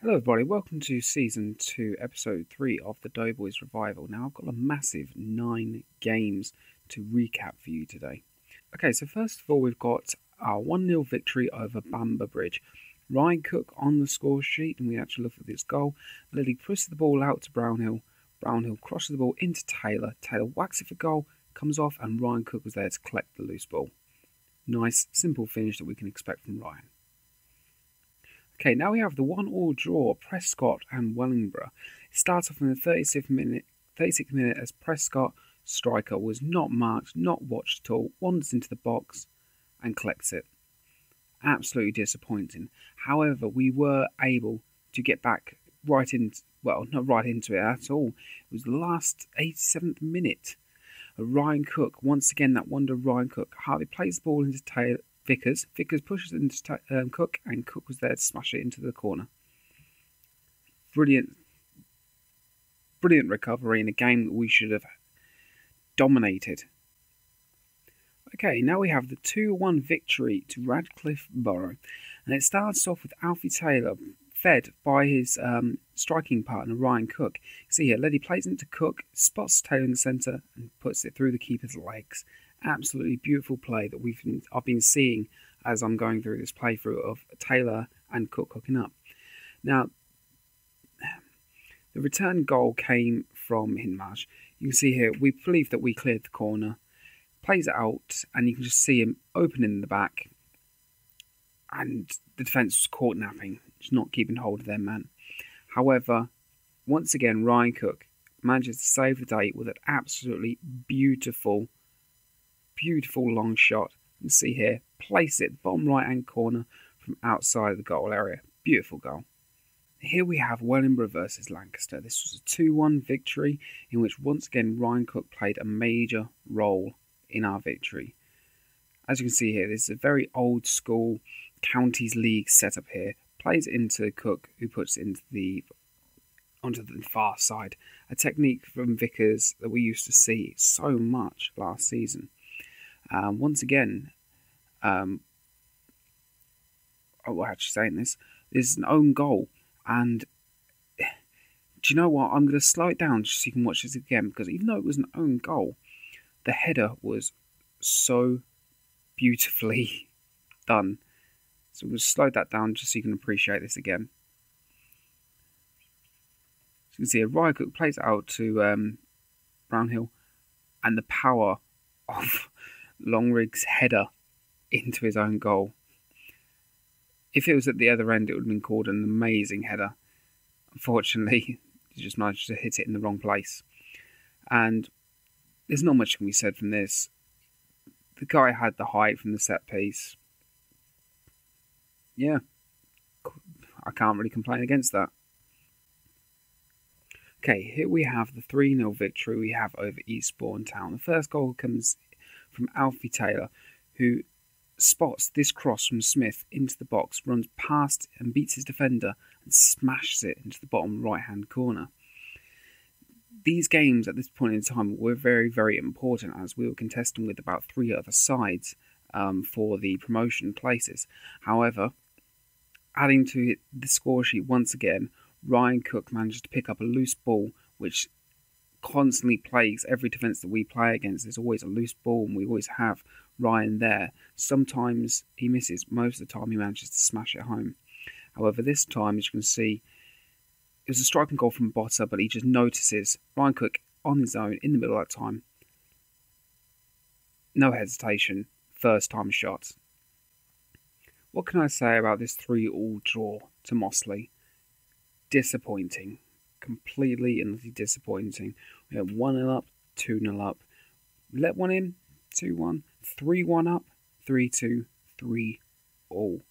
Hello everybody, welcome to Season 2, Episode 3 of the Doughboys Revival. Now I've got a massive 9 games to recap for you today. Okay, so first of all we've got our 1-0 victory over Bamber Bridge. Ryan Cook on the score sheet, and we actually look at this goal. Lily pushes the ball out to Brownhill. Brownhill crosses the ball into Taylor. Taylor whacks it for goal, comes off, and Ryan Cook was there to collect the loose ball. Nice, simple finish that we can expect from Ryan. Okay, now we have the 1-1 draw, Prescott and Wellingborough. It starts off in the 36th minute as Prescott, striker, was not marked, not watched at all, wanders into the box and collects it. Absolutely disappointing. However, we were able to get back not right into it at all. It was the last 87th minute. Ryan Cook, once again, that wonder Ryan Cook. Harvey plays the ball into Taylor. Vickers pushes it into Cook, and Cook was there to smash it into the corner. Brilliant recovery in a game that we should have dominated. Okay, now we have the 2-1 victory to Radcliffe Borough, and it starts off with Alfie Taylor, fed by his striking partner Ryan Cook. See here, Leddy plays into Cook, spots Taylor in the centre, and puts it through the keeper's legs. Absolutely beautiful play that I've been seeing as I'm going through this playthrough of Taylor and Cook hooking up. Now, the return goal came from Hinmarsh. You can see here, we believe that we cleared the corner. Plays it out, and you can just see him opening in the back. And the defence was caught napping, just not keeping hold of their man. However, once again, Ryan Cook manages to save the day with an absolutely beautiful long shot. You can see here, place it bottom right hand corner from outside of the goal area. Beautiful goal. Here we have Wellingborough versus Lancaster. This was a 2-1 victory in which once again Ryan Cook played a major role in our victory. As you can see here, this is a very old school counties league setup here. Plays it into Cook, who puts it onto the far side. A technique from Vickers that we used to see so much last season. Once again, this is an own goal, and do you know what? I'm going to slow it down just so you can watch this again, because even though it was an own goal, the header was so beautifully done. So we'll slow that down just so you can appreciate this again. So you can see Ryan Cook plays it out to Brownhill, and the power of Longrig's header into his own goal. If it was at the other end, it would have been called an amazing header. Unfortunately, he just managed to hit it in the wrong place. And there's not much can be said from this. The guy had the height from the set piece. Yeah, I can't really complain against that. Okay, here we have the 3-0 victory we have over Eastbourne Town. The first goal comes from Alfie Taylor, who spots this cross from Smith into the box, runs past and beats his defender and smashes it into the bottom right-hand corner. These games at this point in time were very, very important, as we were contesting with about 3 other sides for the promotion places. However, adding to the score sheet once again, Ryan Cook managed to pick up a loose ball, which constantly plagues every defence that we play against. There's always a loose ball, and we always have Ryan there. Sometimes he misses, most of the time he manages to smash it home. However, this time, as you can see, it was a striking goal from Botter, but he just notices Ryan Cook on his own in the middle of that time. No hesitation, first time shot. What can I say about this 3-3 draw to Mossley? Disappointing. Completely and utterly disappointing. We had 1-0 up, 2-0 up. Let one in, 2-1, 3-1 up, 3-2, 3-all.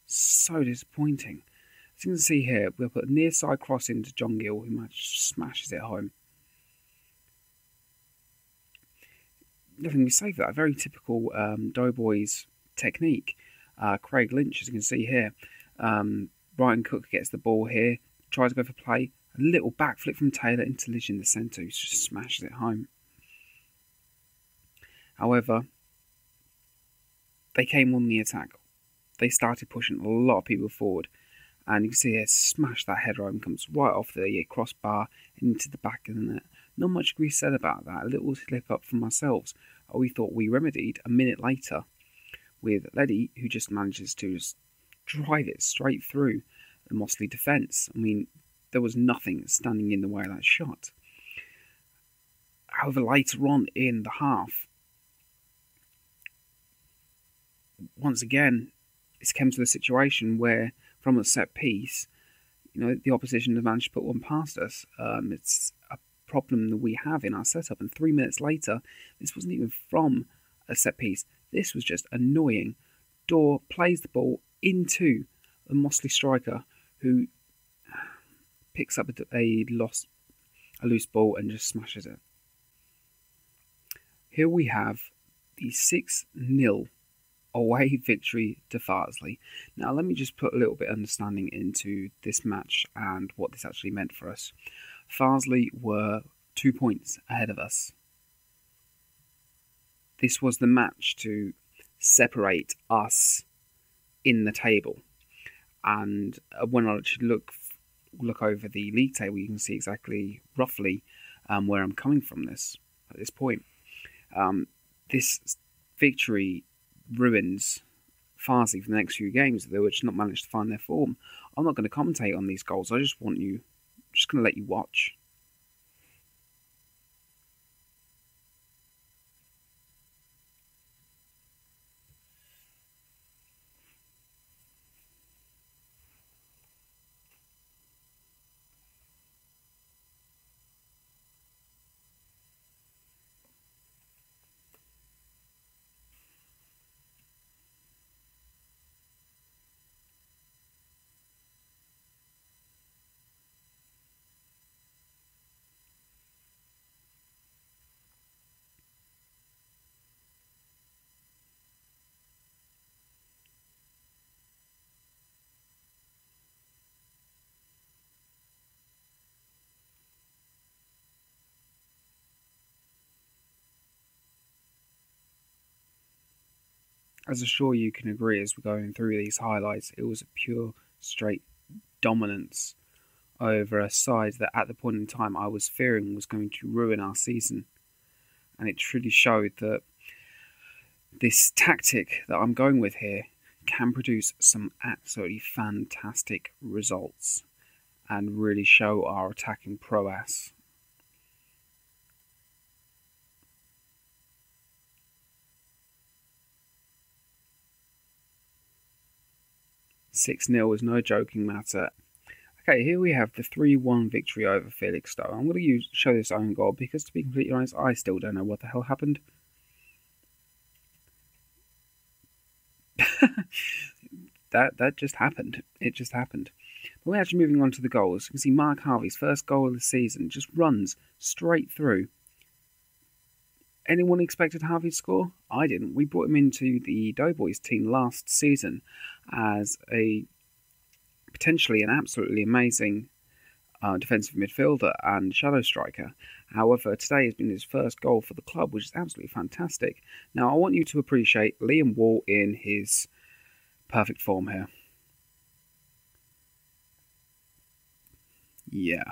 So disappointing. As you can see here, we'll put a near side cross into John Gill, who smashes it home. Nothing we say for that. Very typical Doughboys technique. Craig Lynch, as you can see here. Ryan Cook gets the ball here, tries to go for play. A little backflip from Taylor into Lidge in the centre, who just smashes it home. However, they came on the attack. They started pushing a lot of people forward. And you can see here, smash that header home, comes right off the crossbar into the back of the net. Not much we said about that. A little slip up from ourselves. We thought we remedied a minute later with Leddy, who just manages to just drive it straight through the Mossley defence. I mean, there was nothing standing in the way of that shot. However, later on in the half, once again, it came to the situation where, from a set piece, the opposition have managed to put one past us. It's a problem that we have in our setup. And 3 minutes later, this wasn't even from a set piece. This was just annoying. Daw plays the ball into the Mossley striker, who picks up a loose ball and just smashes it. Here we have the 6-0 away victory to Farsley. Now let me just put a little bit of understanding into this match and what this actually meant for us. Farsley were 2 points ahead of us. This was the match to separate us in the table. And when I actually look over the league table, you can see exactly, roughly, where I'm coming from at this point. This victory ruins Farsley for the next few games. They were just not managed to find their form. I'm not going to commentate on these goals. I just going to let you watch. As I'm sure you can agree, as we're going through these highlights, it was a pure, straight dominance over a side that at the point in time I was fearing was going to ruin our season. And it truly showed that this tactic that I'm going with here can produce some absolutely fantastic results and really show our attacking prowess. 6-0 is no joking matter. Okay, here we have the 3-1 victory over Felixstowe. I'm going to show this own goal because, to be completely honest, I still don't know what the hell happened. that just happened. It just happened. But we're actually moving on to the goals. You can see Mark Harvey's first goal of the season just runs straight through. Anyone expected Harvey to score? I didn't. We brought him into the Doughboys team last season as a potentially an absolutely amazing defensive midfielder and shadow striker. However, today has been his first goal for the club, which is absolutely fantastic. Now, I want you to appreciate Liam Wall in his perfect form here. Yeah.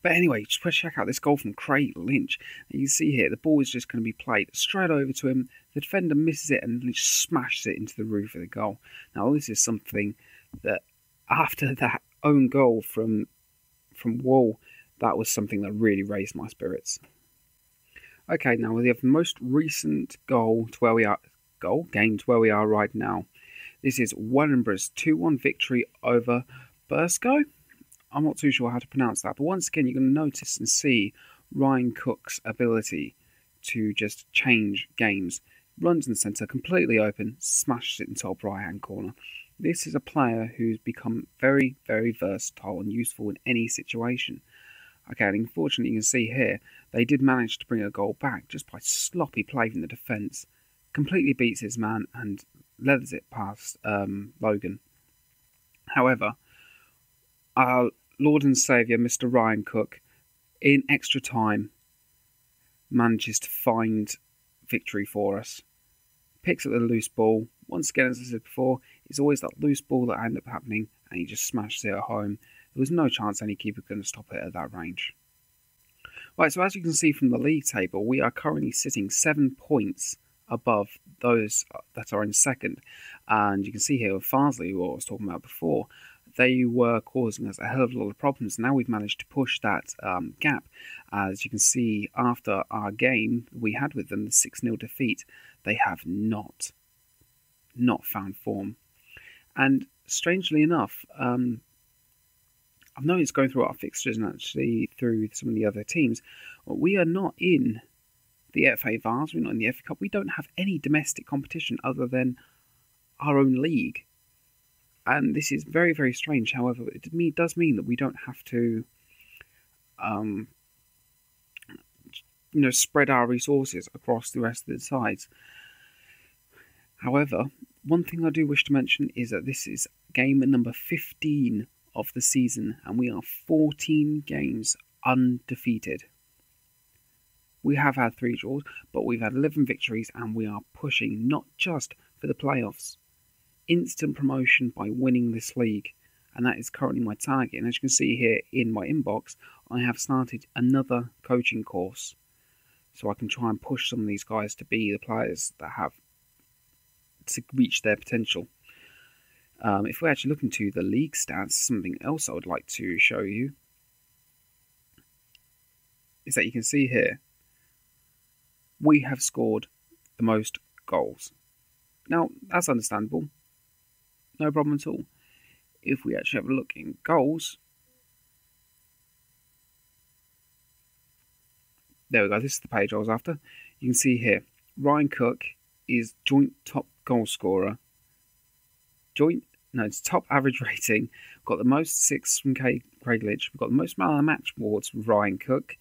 But anyway, just check out this goal from Craig Lynch. You can see here, the ball is just going to be played straight over to him. The defender misses it and Lynch smashes it into the roof of the goal. Now, this is something that, after that own goal from Wall, that was something that really raised my spirits. Okay, now we have the most recent game to where we are right now. This is Wellingborough's 2-1 victory over Burscough. I'm not too sure how to pronounce that, but once again, you're going to notice and see Ryan Cook's ability to just change games. Runs in the centre, completely open, smashes it in top right-hand corner. This is a player who's become very, very versatile and useful in any situation. Okay, and unfortunately, you can see here, they did manage to bring a goal back just by sloppy play from the defence. Completely beats his man and leathers it past Logan. However, our Lord and Saviour, Mr. Ryan Cook, in extra time, manages to find victory for us. picks up the loose ball. Once again, as I said before, it's always that loose ball that ends up happening, and he just smashes it at home. There was no chance any keeper could stop it at that range. Right, so as you can see from the league table, we are currently sitting 7 points above those that are in second. And you can see here with Farsley, who I was talking about before, they were causing us a hell of a lot of problems. Now we've managed to push that gap. As you can see, after our game we had with them, the 6-0 defeat, they have not found form. And strangely enough, I've noticed going through our fixtures and actually through some of the other teams, we are not in the FA Vase, we're not in the FA Cup. We don't have any domestic competition other than our own league. And this is very, very strange. However, it does mean that we don't have to spread our resources across the rest of the sides. However, one thing I do wish to mention is that this is game number 15 of the season, and we are 14 games undefeated. We have had 3 draws, but we've had 11 victories, and we are pushing not just for the playoffs, instant promotion by winning this league, and that is currently my target. And as you can see here in my inbox, I have started another coaching course, so I can try and push some of these guys to be the players that have to reach their potential. If we actually look into the league stats, something else I would like to show you is that you can see here we have scored the most goals. Now, that's understandable. No problem at all. If we actually have a look in goals, there we go, this is the page I was after. You can see here, Ryan Cook is joint top goal scorer. It's top average rating. Got the most assists from Craig Litch. We've got the most man of the match awards from Ryan Cook.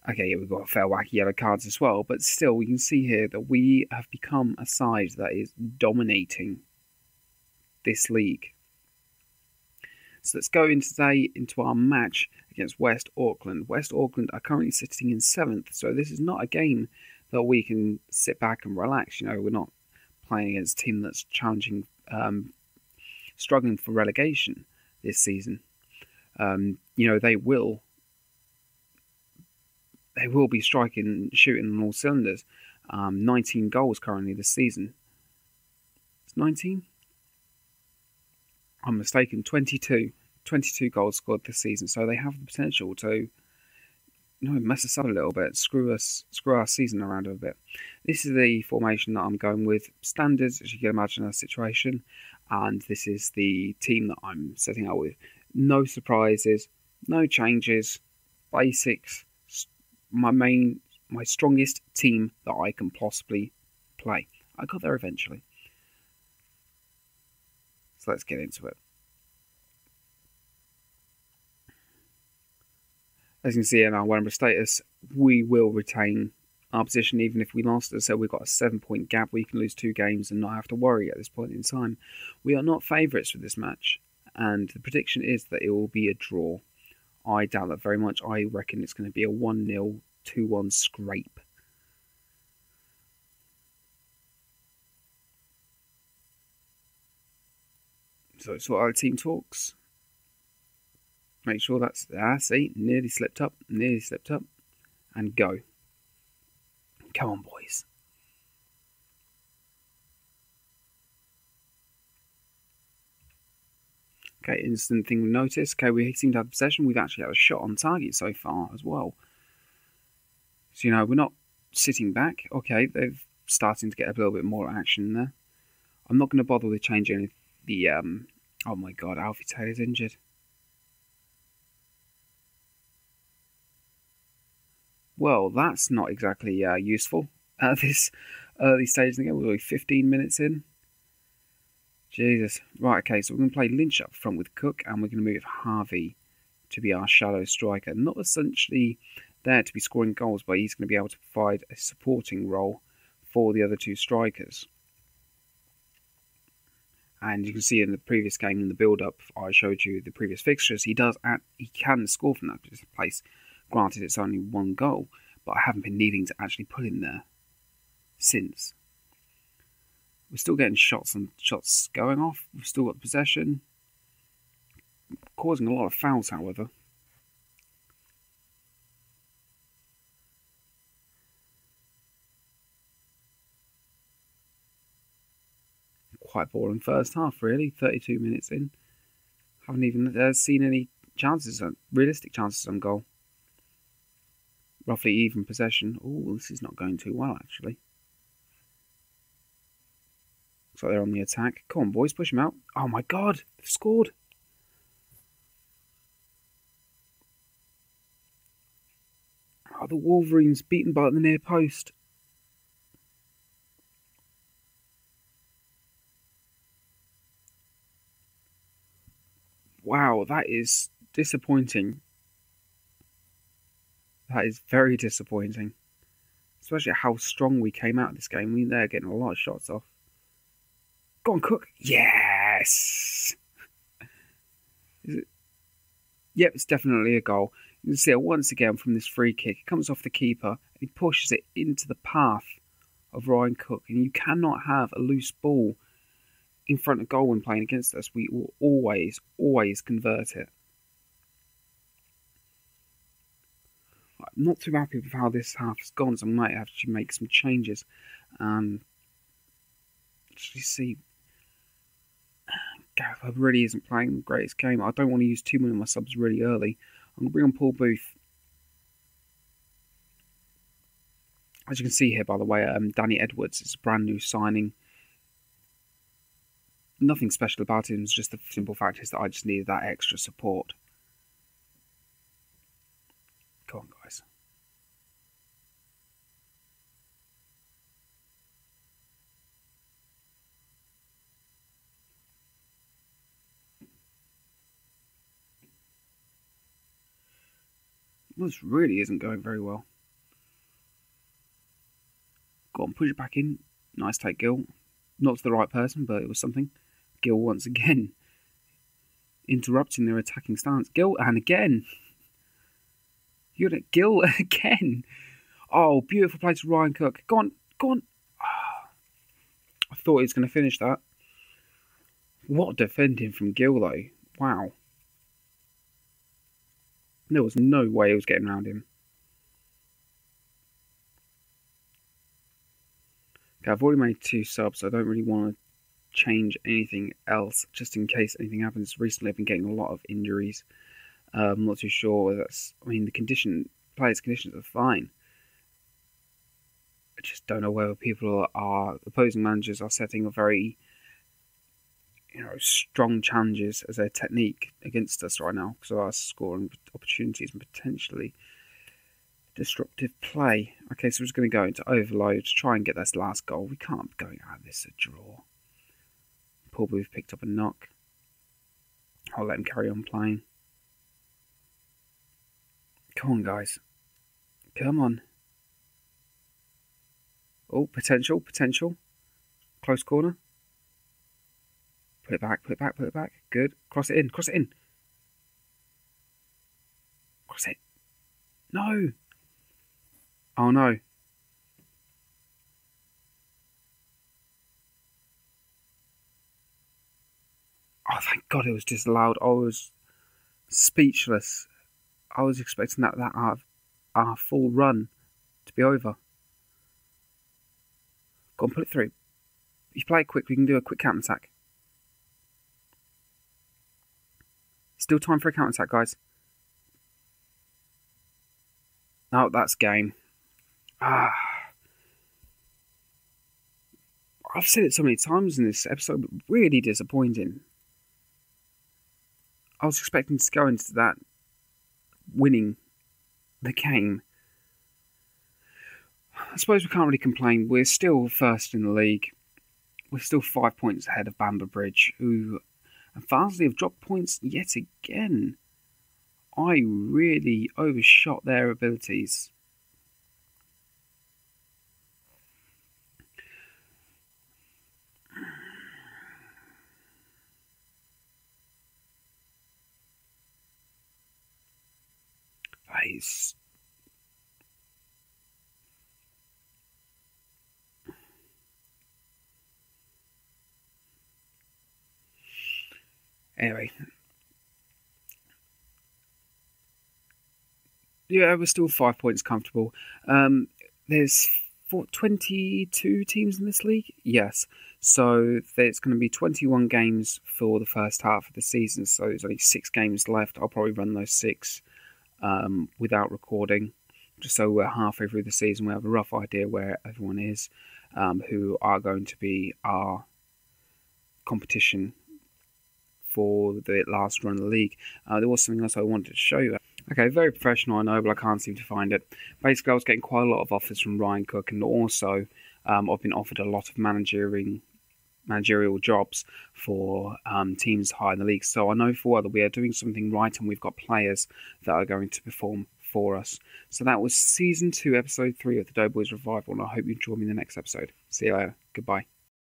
Okay, yeah, we've got a fair whack of yellow cards as well, but still, we can see here that we have become a side that is dominating this league. So let's go in today into our match against West Auckland. West Auckland are currently sitting in 7th, so this is not a game that we can sit back and relax. We're not playing against a team that's challenging, struggling for relegation this season. They will be shooting on all cylinders. 19 goals currently this season. It's 19? I'm mistaken, 22 goals scored this season. So they have the potential to mess us up a little bit, screw our season around a bit. This is the formation that I'm going with. Standards, as you can imagine, a situation. And this is the team that I'm setting out with. No surprises, no changes, basics. My strongest team that I can possibly play. I got there eventually. So let's get into it. As you can see in our Wellingborough status, we will retain our position even if we lost. So we've got a 7-point gap where you can lose 2 games and not have to worry at this point in time. We are not favourites for this match, and the prediction is that it will be a draw. I doubt that very much. I reckon it's going to be a 1-0, 2-1 scrape. So sort out our team talks. Make sure that's see, nearly slipped up, and go. Come on, boys. Okay, instant thing we notice. Okay, we seem to have possession. We've actually had a shot on target so far as well. So, we're not sitting back. Okay, they're starting to get a little bit more action there. I'm not going to bother with changing the... oh my god, Alfie Taylor's injured. Well, that's not exactly useful at this early stage of the game. We're only 15 minutes in. Jesus. Right, okay, so we're going to play Lynch up front with Cook, and we're going to move Harvey to be our shadow striker. Not essentially there to be scoring goals, but he's going to be able to provide a supporting role for the other 2 strikers. And you can see in the previous game, in the build-up, I showed you the previous fixtures, he can score from that place. Granted, it's only 1 goal, but I haven't been needing to actually put him there since. We're still getting shots going off. We've still got possession. Causing a lot of fouls, however. Quite boring first half, really. 32 minutes in. Haven't even seen any chances, realistic chances on goal. Roughly even possession. Oh, this is not going too well, actually. Looks like they're on the attack. Come on, boys, push them out. Oh my god, they've scored. Oh, the Wolverines beaten by the near post. Wow, that is disappointing. That is very disappointing. Especially how strong we came out of this game. I mean, they're getting a lot of shots off. Go on, Cook. Yes! Is it? Yep, it's definitely a goal. You can see it once again from this free kick. It comes off the keeper and he pushes it into the path of Ryan Cook. And you cannot have a loose ball in front of goal when playing against us. We will always convert it. I'm not too happy with how this half has gone, so I might have to make some changes. Actually, see, Gareth Webb really isn't playing the greatest game. I don't want to use too many of my subs really early. I'm going to bring on Paul Booth. As you can see here, by the way, Danny Edwards is a brand new signing. Nothing special about him. It's just the simple fact is that I just needed that extra support. Come on, guys. This really isn't going very well. Go on, push it back in. Nice take, Gil. Not to the right person, but it was something. Gil once again interrupting their attacking stance. Gil, and again. You're at Gil again. Oh, beautiful play to Ryan Cook. Go on, go on. Oh, I thought he was going to finish that. What defending from Gil, though. Wow. There was no way he was getting around him. Okay, I've already made 2 subs, so I don't really want to change anything else, just in case anything happens. Recently, I've been getting a lot of injuries. I'm not too sure whether that's... I mean, players' conditions are fine. I just don't know whether opposing managers are setting a very, strong challenges as their technique against us right now, because of our scoring opportunities and potentially disruptive play. Okay, so we're just going to go into overload to try and get this last goal. We can't be going out of this a draw. Paul Booth picked up a knock. I'll let him carry on playing. Come on, guys. Come on. Oh, potential. Close corner. Put it back. Good. Cross it in. Cross it. No. Oh, no. Oh, thank God it was disallowed. I was speechless. I was expecting that our full run to be over. Go on, put it through. If you play it quick, we can do a quick counter-attack. Still time for a counter-attack, guys. Oh, that's game. I've said it so many times in this episode, but really disappointing. I was expecting to go into that winning the game. I suppose we can't really complain. We're still first in the league. We're still 5 points ahead of Bamber Bridge, who and Farnsley have dropped points yet again. I really overshot their abilities. Anyway, yeah, we're still 5 points comfortable. There's 22 teams in this league? Yes. So there's going to be 21 games for the first half of the season. So there's only 6 games left. I'll probably run those 6 without recording, just so we're halfway through the season. We have a rough idea where everyone is, who are going to be our competition for the last run of the league. There was something else I wanted to show you. Okay, very professional, I know, but I can't seem to find it. Basically, I was getting quite a lot of offers from Ryan Cook, and also I've been offered a lot of managerial jobs for teams high in the league. So I know for well that we are doing something right, and we've got players that are going to perform for us. So that was Season 2, Episode 3 of the Doughboys Revival, and I hope you join me in the next episode. See you later. Goodbye.